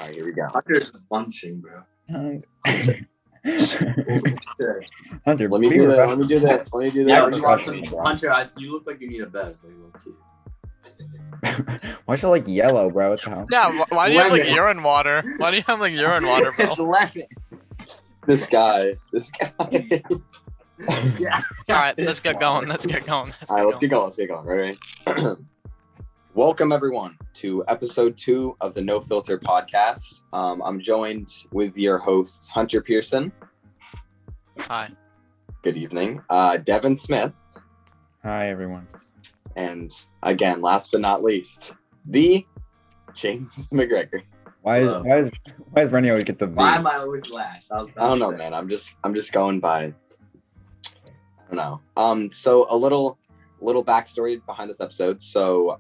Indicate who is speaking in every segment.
Speaker 1: right, here we go.
Speaker 2: Hunter's bunching, bro.
Speaker 3: Hunter,
Speaker 1: Let me do that. Let me do that.
Speaker 2: Yeah,
Speaker 3: you want some-
Speaker 2: Hunter, you look like you need a bed.
Speaker 3: Why is it like yellow, bro? What the hell?
Speaker 4: Yeah, why do you have like
Speaker 2: Lemons.
Speaker 4: urine water? Why do you have like urine water, bro?
Speaker 2: It's lemons.
Speaker 1: This guy.
Speaker 2: Yeah.
Speaker 4: Alright, let's get going. Let's get going.
Speaker 1: All right, let's get going. Right. Welcome everyone to episode 2 of the No Filter podcast. I'm joined with your hosts Hunter Pearson.
Speaker 4: Hi.
Speaker 1: Good evening. Devin Smith,
Speaker 3: Hi, everyone.
Speaker 1: and again, last but not least, the James McGregor.
Speaker 3: Why is Rennie always get the V?
Speaker 2: Why am I always last? I
Speaker 1: don't know, man. I'm just going by. I don't know. So a little backstory behind this episode. So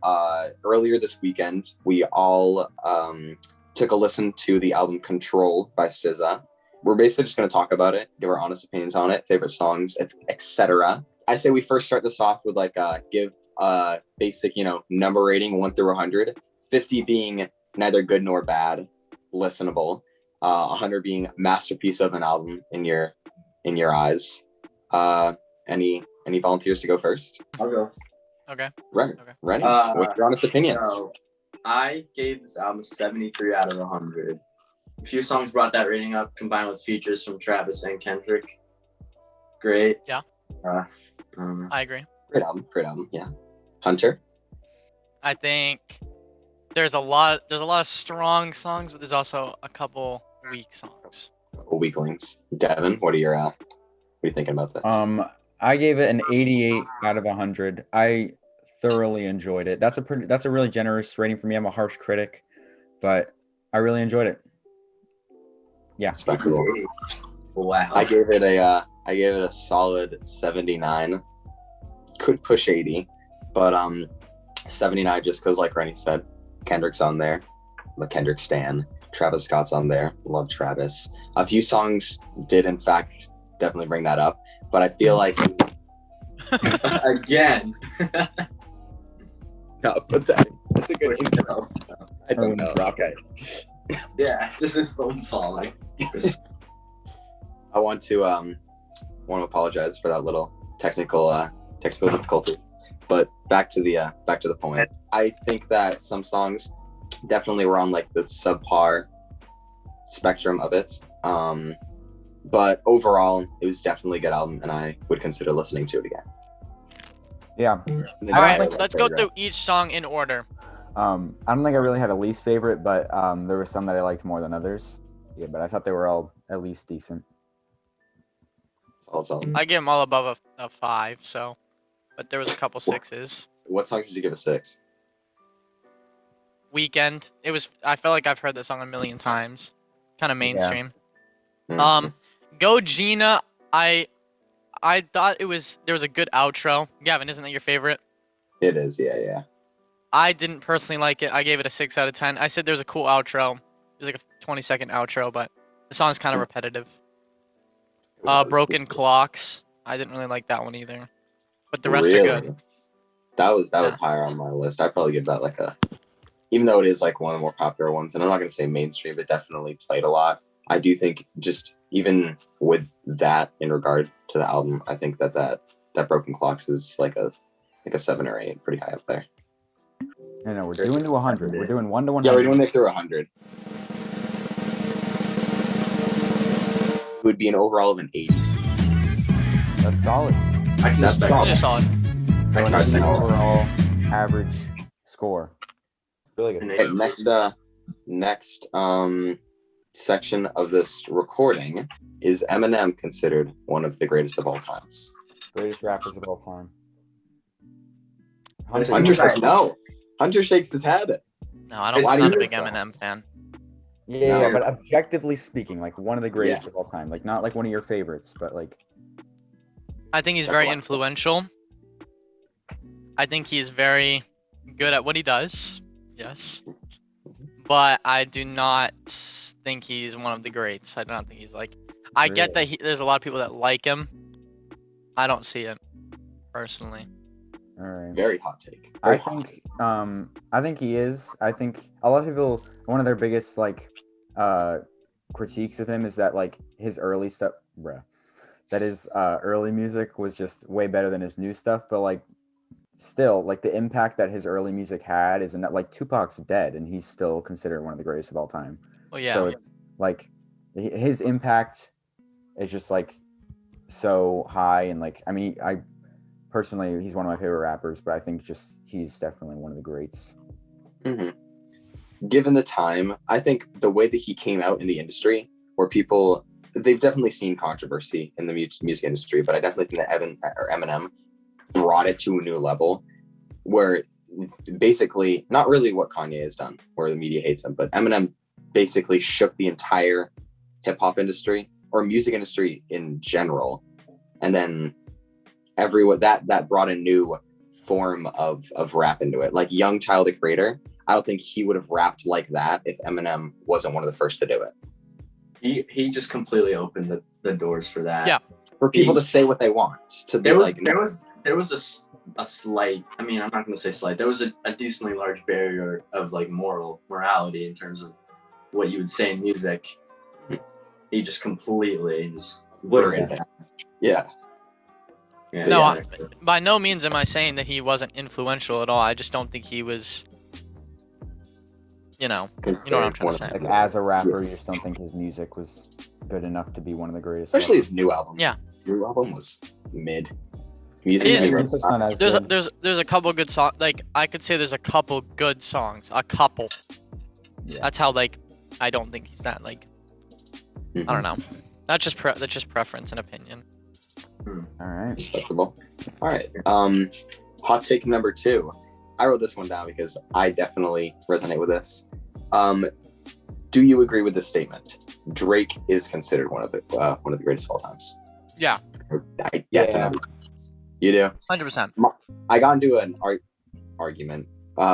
Speaker 1: earlier this weekend, we all took a listen to the album Ctrl by SZA. We're basically just going to talk about it, give our honest opinions on it, favorite songs, etc. I say we first start this off with give basic, number rating 1 through 100. 50 being neither good nor bad, listenable. 100 being masterpiece of an album in your eyes. Any volunteers to go first?
Speaker 2: I'll go.
Speaker 4: Okay.
Speaker 1: Rennie,
Speaker 4: Okay.
Speaker 1: what's your honest opinions?
Speaker 2: So, I gave this album 73 out of 100. A few songs brought that rating up, combined with features from Travis and Kendrick. Great.
Speaker 4: Yeah. I agree.
Speaker 1: Great album. Yeah. Hunter.
Speaker 4: I think there's a lot of strong songs, but there's also a couple weak songs.
Speaker 1: Weaklings. Devin, what are you thinking about this?
Speaker 3: I gave it an 88 out of 100. I thoroughly enjoyed it. That's a really generous rating for me. I'm a harsh critic, but I really enjoyed it. Yeah.
Speaker 1: Respectable.
Speaker 2: Wow.
Speaker 1: I gave it a solid 79. Could push 80, but 79 just because, like Rennie said, Kendrick's on there. I'm a Kendrick stan. Travis Scott's on there. Love Travis. A few songs did, in fact, definitely bring that up, but I feel like
Speaker 2: Again.
Speaker 1: no, but that's a good intro. I don't know.
Speaker 3: Okay.
Speaker 2: Yeah, just his phone falling.
Speaker 1: I want to apologize for that little technical difficulty, but back to the point. I think that some songs definitely were on like the subpar spectrum of it, but overall it was definitely a good album, and I would consider listening to it again.
Speaker 3: Yeah.
Speaker 4: All right, let's go through each song in order.
Speaker 3: I don't think I really had a least favorite, but there were some that I liked more than others. Yeah, but I thought they were all at least decent.
Speaker 4: I give them all above a 5, so, but there was a couple 6s.
Speaker 1: What songs did you give a 6?
Speaker 4: Weekend. I felt like I've heard that song a million times. Kind of mainstream.
Speaker 1: Mhm.
Speaker 4: Go Gina. I thought there was a good outro. Gavin, isn't that your favorite?
Speaker 1: It is, yeah.
Speaker 4: I didn't personally like it. I gave it a 6 out of 10. I said there's a cool outro. It was like a 20-second outro, but the song's kind of repetitive. Broken Clocks. I didn't really like that one either. But the rest are good.
Speaker 1: That was higher on my list. I'd probably give that like even though it is like one of the more popular ones, and I'm not gonna say mainstream, but definitely played a lot. I do think just even with that in regard to the album, I think that Broken Clocks is like a 7 or 8, pretty high up there.
Speaker 3: No, we're doing to 100. We're doing 1 to 100.
Speaker 1: Yeah, we're doing it through 100. It would be an overall of an 80.
Speaker 3: That's solid.
Speaker 1: That's solid.
Speaker 4: Solid.
Speaker 3: So
Speaker 1: I
Speaker 3: that's
Speaker 1: tried
Speaker 3: an
Speaker 1: to-
Speaker 3: overall average score. Really good.
Speaker 1: Okay, next section of this recording is Eminem considered one of the greatest of all times?
Speaker 3: Greatest rappers of all time.
Speaker 1: Hunter says no. Hunter shakes his head.
Speaker 4: No, I'm
Speaker 1: Why do
Speaker 4: not a
Speaker 1: you
Speaker 4: big
Speaker 1: think so?
Speaker 4: Eminem fan.
Speaker 3: Yeah,
Speaker 1: No.
Speaker 3: but objectively speaking, like one of the greatest
Speaker 1: Yeah.
Speaker 3: of all time. Like not like one of your favorites, but like
Speaker 4: I think he's very influential. I think he's very good at what he does. Yes. But I do not think he's one of the greats. I don't think he's like... I get that there's a lot of people that like him. I don't see it, personally.
Speaker 3: all right.
Speaker 1: Very hot take.
Speaker 3: I think he is. I think a lot of people, one of their biggest like critiques of him is that like his early stuff, that his early music was just way better than his new stuff. But like still, like the impact that his early music had is not like Tupac's dead and he's still considered one of the greatest of all time.
Speaker 4: Well, yeah.
Speaker 3: So it's like his impact is just like so high, and like I mean, I personally he's one of my favorite rappers, but I think just he's definitely one of the greats.
Speaker 1: Mm-hmm. Given the time, I think the way that he came out in the industry, where people they've definitely seen controversy in the music industry, but I definitely think that Eminem brought it to a new level, where basically not really what Kanye has done, where the media hates him, but Eminem basically shook the entire hip hop industry or music industry in general, and then everyone that brought a new form of rap into it. Like Young Tyler the Creator, I don't think he would have rapped like that if Eminem wasn't one of the first to do it.
Speaker 2: He just completely opened the doors for that.
Speaker 4: Yeah.
Speaker 1: For people to say what they want. There
Speaker 2: was a slight, I mean, I'm not going to say slight, there was a decently large barrier of like morality in terms of what you would say in music. He just completely just
Speaker 1: obliterated that. Yeah.
Speaker 4: No, by no means am I saying that he wasn't influential at all. I just don't think he was, you know what I'm trying to say.
Speaker 3: Like as a rapper, you just don't think his music was good enough to be one of the greatest.
Speaker 1: Especially his new album.
Speaker 4: Yeah.
Speaker 1: New album was mid.
Speaker 4: There's a couple good songs. Like I could say there's a couple good songs. A couple. Yeah. That's how like I don't think he's that like. I don't know. That's just preference and opinion.
Speaker 3: All right.
Speaker 1: Respectable. All right. Hot take number 2. I wrote this one down because I definitely resonate with this. Do you agree with this statement? Drake is considered one of the greatest of all times.
Speaker 4: Yeah.
Speaker 1: You do?
Speaker 4: 100%.
Speaker 1: I got into an argument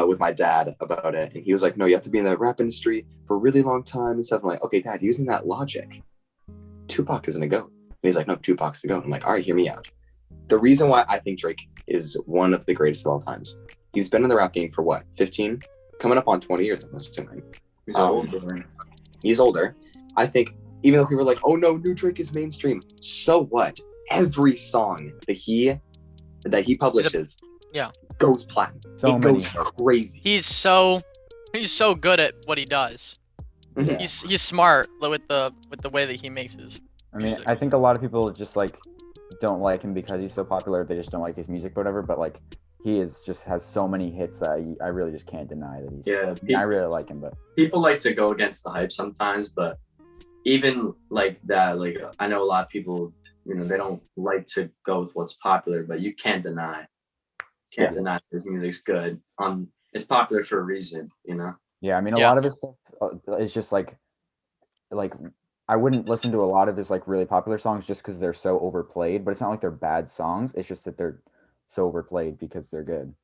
Speaker 1: with my dad about it, and he was like, "No, you have to be in the rap industry for a really long time and stuff." I'm like, "Okay, Dad, using that logic, Tupac isn't a GOAT." And he's like, "No, Tupac's the GOAT." I'm like, "All right, hear me out." The reason why I think Drake is one of the greatest of all times, he's been in the rap game for what, 15? Coming up on 20 years, I'm assuming.
Speaker 2: He's older.
Speaker 1: He's older. I think even though people are like, "Oh no, new Drake is mainstream," so what? Every song that he publishes goes platinum. Goes crazy.
Speaker 4: He's so good at what he does.
Speaker 1: Mm-hmm.
Speaker 4: He's smart with the way that he makes his music.
Speaker 3: I think a lot of people just like don't like him because he's so popular. They just don't like his music, whatever. But like he has so many hits that I really just can't deny that he's. Yeah, I really like him, but
Speaker 2: people like to go against the hype sometimes. But even like that, like I know a lot of people, they don't like to go with what's popular, but you can't deny his music's good. It's popular for a reason,
Speaker 3: Yeah, I mean, a lot of his stuff is just like I wouldn't listen to a lot of his like really popular songs just because they're so overplayed. But it's not like they're bad songs. It's just that they're so overplayed because they're good.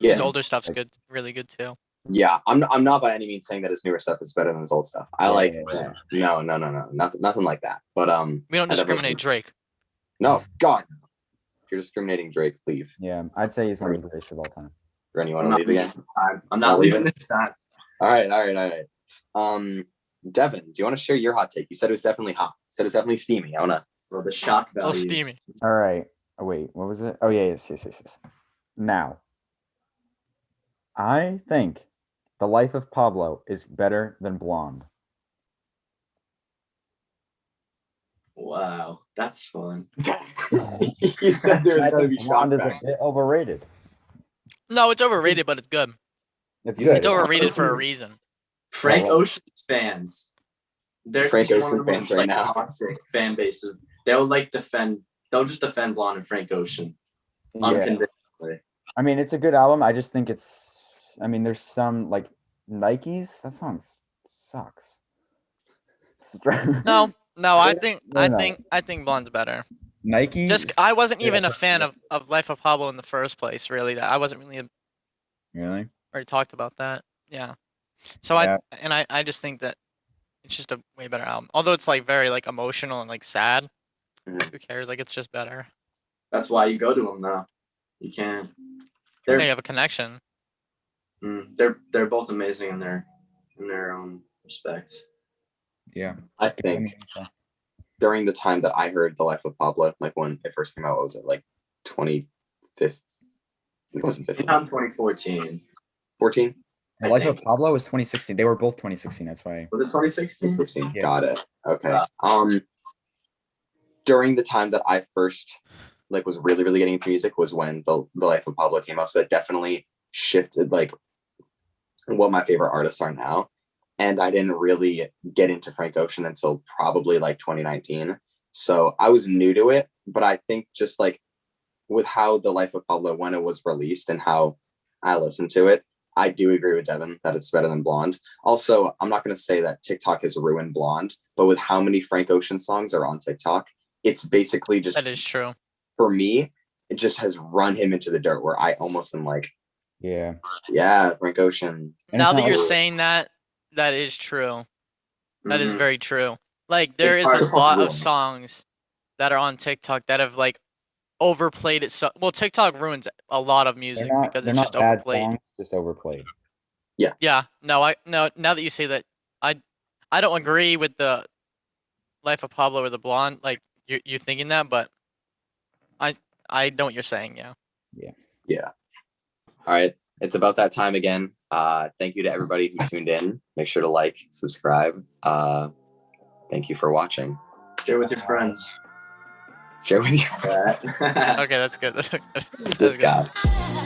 Speaker 4: Yeah, his older stuff's good, really good too.
Speaker 1: Yeah, I'm not by any means saying that his newer stuff is better than his old stuff. No, nothing like that. But
Speaker 4: we don't discriminate Drake.
Speaker 1: No, God, no. If you're discriminating Drake, leave.
Speaker 3: Yeah, I'd say he's one of the greatest of all time.
Speaker 1: Rennie, you want to leave again?
Speaker 2: I'm not leaving this time.
Speaker 1: All right. Devin, do you want to share your hot take? You said it was definitely hot. You said it was definitely steamy. I want to.
Speaker 2: Well, the shock value.
Speaker 4: Oh, steamy.
Speaker 3: All right. Oh, wait, what was it? Oh, yeah, yes. Now, I think The Life of Pablo is better than Blonde.
Speaker 2: Wow, that's fun.
Speaker 1: You said there's going to be shock
Speaker 3: value. Blonde is a bit overrated.
Speaker 4: No, it's overrated, but it's good.
Speaker 3: It's good.
Speaker 4: It's overrated for a reason.
Speaker 2: Frank Ocean's fans. They're
Speaker 1: Frank
Speaker 2: just one
Speaker 1: Ocean
Speaker 2: of the
Speaker 1: fans
Speaker 2: most
Speaker 1: right now.
Speaker 2: toxic fan bases. They'll just defend Blonde and Frank Ocean unconditionally.
Speaker 3: I mean, it's a good album. I just think there's some like Nikes. That song sucks.
Speaker 4: No, I think Blonde's better.
Speaker 3: Nike.
Speaker 4: I wasn't even a fan of Life of Pablo in the first place. Really, I wasn't really.
Speaker 3: Really?
Speaker 4: Already talked about that. Yeah. So I just think that it's just a way better album. Although it's like very like emotional and like sad.
Speaker 1: Mm-hmm.
Speaker 4: Who cares? Like it's just better.
Speaker 2: That's why you go to them now. You can't.
Speaker 4: They have a connection.
Speaker 2: They're both amazing in their own respects.
Speaker 3: Yeah.
Speaker 1: I think during the time that I heard The Life of Pablo, like when it first came out, what was it like 2015? It wasn't 15.
Speaker 2: Around 2014.
Speaker 1: 14?
Speaker 3: The
Speaker 2: I
Speaker 3: Life
Speaker 2: think.
Speaker 3: of Pablo was 2016. They were both 2016. That's why.
Speaker 2: Was it 2016?
Speaker 1: 16.
Speaker 3: Yeah.
Speaker 1: Got it. Okay.
Speaker 2: Wow.
Speaker 1: During the time that I first like was really, really getting into music was when the Life of Pablo came out. So that definitely shifted like what my favorite artists are now. And I didn't really get into Frank Ocean until probably like 2019. So I was new to it, but I think just like with how The Life of Pablo, when it was released and how I listened to it, I do agree with Devin that it's better than Blonde. Also, I'm not going to say that TikTok has ruined Blonde, but with how many Frank Ocean songs are on TikTok, it's basically just,
Speaker 4: That is true.
Speaker 1: for me, it just has run him into the dirt where I almost am like,
Speaker 3: Yeah.
Speaker 1: yeah, Frank Ocean.
Speaker 3: And
Speaker 4: Now
Speaker 3: it's
Speaker 4: that
Speaker 3: not
Speaker 4: you're
Speaker 3: like-
Speaker 4: saying that, that is true. That is
Speaker 2: Mhm.
Speaker 4: very true. Like there
Speaker 2: It's
Speaker 4: is
Speaker 2: hard
Speaker 4: a
Speaker 2: to
Speaker 4: lot
Speaker 2: ruin.
Speaker 4: of songs that are on TikTok that have like overplayed it. So well, TikTok ruins a lot of
Speaker 3: they're
Speaker 4: music
Speaker 3: not.
Speaker 4: because
Speaker 3: They're
Speaker 4: it's
Speaker 3: not
Speaker 4: just
Speaker 3: bad
Speaker 4: overplayed.
Speaker 3: songs, just overplayed.
Speaker 4: Yeah. No. Now that you say that, I don't agree with the Life of Pablo or the Blonde. Like you thinking that, but I know what you're saying. Yeah.
Speaker 1: Yeah. All right. It's about that time again. Thank you to everybody who tuned in. Make sure to like, subscribe. Thank you for watching.
Speaker 2: Share with your friends.
Speaker 1: Share with your friends.
Speaker 2: That.
Speaker 4: Okay, that's good. That's good.
Speaker 1: This
Speaker 4: That's good.
Speaker 1: guy.